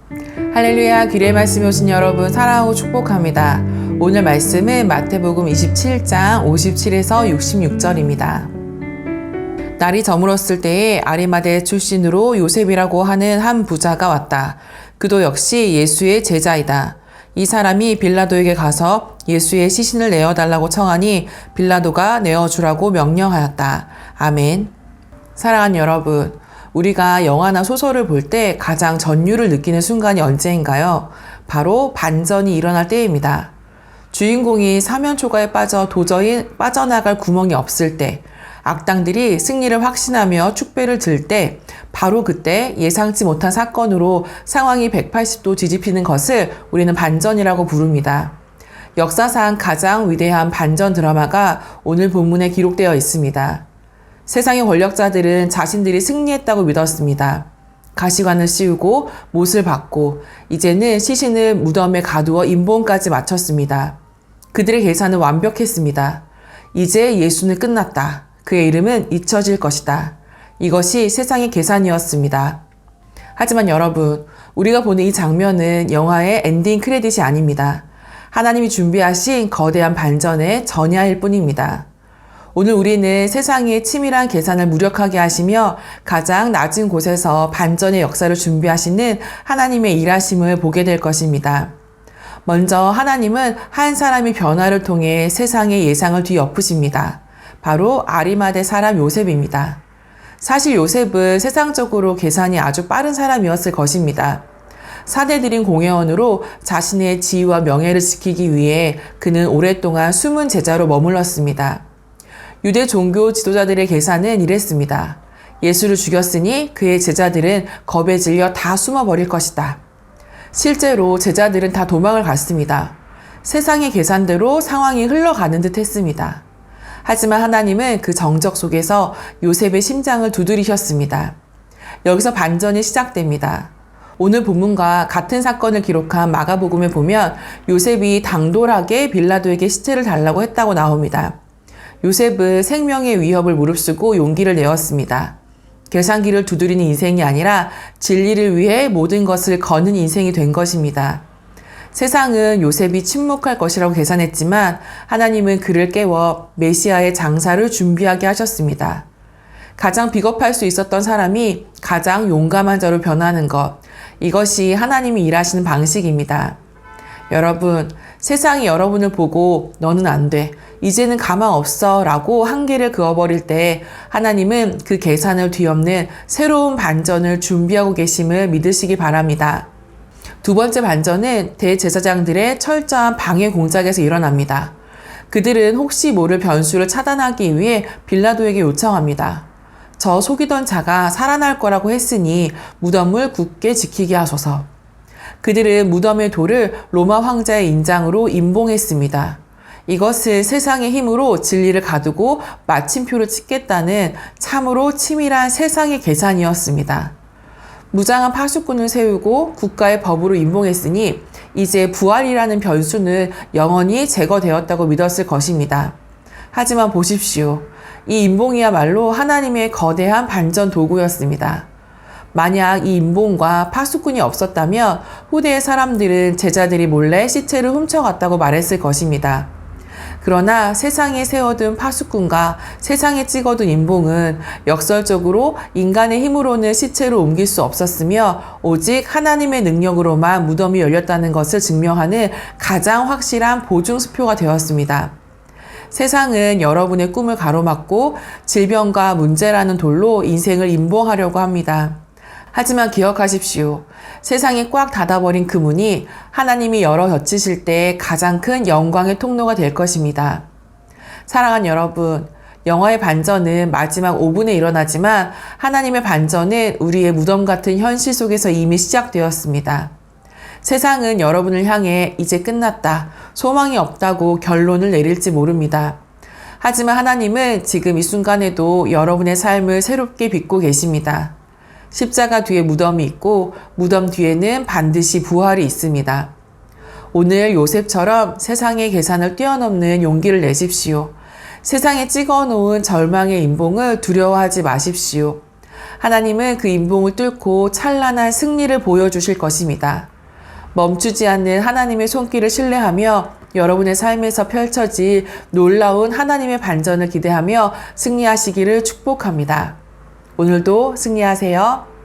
할렐루야, 귀리의 말씀에 오신 여러분 사랑하고 축복합니다. 오늘 말씀은 마태복음 27장 57에서 66절입니다. 날이 저물었을 때에 아리마대 출신으로 요셉이라고 하는 한 부자가 왔다. 그도 역시 예수의 제자이다. 이 사람이 빌라도에게 가서 예수의 시신을 내어달라고 청하니 빌라도가 내어주라고 명령하였다. 아멘. 사랑하는 여러분, 우리가 영화나 소설을 볼 때 가장 전율을 느끼는 순간이 언제인가요? 바로 반전이 일어날 때입니다. 주인공이 사면초가에 빠져 도저히 빠져나갈 구멍이 없을 때, 악당들이 승리를 확신하며 축배를 들 때, 바로 그때 예상치 못한 사건으로 상황이 180도 뒤집히는 것을 우리는 반전이라고 부릅니다. 역사상 가장 위대한 반전 드라마가 오늘 본문에 기록되어 있습니다. 세상의 권력자들은 자신들이 승리했다고 믿었습니다. 가시관을 씌우고 못을 박고 이제는 시신을 무덤에 가두어 임봉까지 마쳤습니다. 그들의 계산은 완벽했습니다. 이제 예수는 끝났다. 그의 이름은 잊혀질 것이다. 이것이 세상의 계산이었습니다. 하지만 여러분, 우리가 보는 이 장면은 영화의 엔딩 크레딧이 아닙니다. 하나님이 준비하신 거대한 반전의 전야일 뿐입니다. 오늘 우리는 세상의 치밀한 계산을 무력하게 하시며 가장 낮은 곳에서 반전의 역사를 준비하시는 하나님의 일하심을 보게 될 것입니다. 먼저 하나님은 한 사람의 변화를 통해 세상의 예상을 뒤엎으십니다. 바로 아리마대 사람 요셉입니다. 사실 요셉은 세상적으로 계산이 아주 빠른 사람이었을 것입니다. 사내들인 공회원으로 자신의 지위와 명예를 지키기 위해 그는 오랫동안 숨은 제자로 머물렀습니다. 유대 종교 지도자들의 계산은 이랬습니다. 예수를 죽였으니 그의 제자들은 겁에 질려 다 숨어버릴 것이다. 실제로 제자들은 다 도망을 갔습니다. 세상의 계산대로 상황이 흘러가는 듯 했습니다. 하지만 하나님은 그 정적 속에서 요셉의 심장을 두드리셨습니다. 여기서 반전이 시작됩니다. 오늘 본문과 같은 사건을 기록한 마가복음에 보면 요셉이 당돌하게 빌라도에게 시체를 달라고 했다고 나옵니다. 요셉은 생명의 위협을 무릅쓰고 용기를 내었습니다. 계산기를 두드리는 인생이 아니라 진리를 위해 모든 것을 거는 인생이 된 것입니다. 세상은 요셉이 침묵할 것이라고 계산했지만 하나님은 그를 깨워 메시아의 장사를 준비하게 하셨습니다. 가장 비겁할 수 있었던 사람이 가장 용감한 자로 변하는 것, 이것이 하나님이 일하시는 방식입니다. 여러분, 세상이 여러분을 보고 너는 안 돼, 이제는 가망 없어 라고 한계를 그어버릴 때 하나님은 그 계산을 뒤엎는 새로운 반전을 준비하고 계심을 믿으시기 바랍니다. 두 번째 반전은 대제사장들의 철저한 방해 공작에서 일어납니다. 그들은 혹시 모를 변수를 차단하기 위해 빌라도에게 요청합니다. 저 속이던 자가 살아날 거라고 했으니 무덤을 굳게 지키게 하소서. 그들은 무덤의 돌을 로마 황자의 인장으로 임봉했습니다. 이것을 세상의 힘으로 진리를 가두고 마침표를 찍겠다는 참으로 치밀한 세상의 계산이었습니다. 무장한 파수꾼을 세우고 국가의 법으로 임봉했으니 이제 부활이라는 변수는 영원히 제거되었다고 믿었을 것입니다. 하지만 보십시오. 이 임봉이야말로 하나님의 거대한 반전 도구였습니다. 만약 이 임봉과 파수꾼이 없었다면 후대의 사람들은 제자들이 몰래 시체를 훔쳐갔다고 말했을 것입니다. 그러나 세상에 세워둔 파수꾼과 세상에 찍어둔 임봉은 역설적으로 인간의 힘으로는 시체를 옮길 수 없었으며 오직 하나님의 능력으로만 무덤이 열렸다는 것을 증명하는 가장 확실한 보증수표가 되었습니다. 세상은 여러분의 꿈을 가로막고 질병과 문제라는 돌로 인생을 임봉하려고 합니다. 하지만 기억하십시오. 세상이 꽉 닫아버린 그 문이 하나님이 열어 젖히실 때 가장 큰 영광의 통로가 될 것입니다. 사랑하는 여러분, 영화의 반전은 마지막 5분에 일어나지만 하나님의 반전은 우리의 무덤 같은 현실 속에서 이미 시작되었습니다. 세상은 여러분을 향해 이제 끝났다, 소망이 없다고 결론을 내릴지 모릅니다. 하지만 하나님은 지금 이 순간에도 여러분의 삶을 새롭게 빚고 계십니다. 십자가 뒤에 무덤이 있고 무덤 뒤에는 반드시 부활이 있습니다. 오늘 요셉처럼 세상의 계산을 뛰어넘는 용기를 내십시오. 세상에 찍어놓은 절망의 임봉을 두려워하지 마십시오. 하나님은 그 임봉을 뚫고 찬란한 승리를 보여주실 것입니다. 멈추지 않는 하나님의 손길을 신뢰하며 여러분의 삶에서 펼쳐질 놀라운 하나님의 반전을 기대하며 승리하시기를 축복합니다. 오늘도 승리하세요.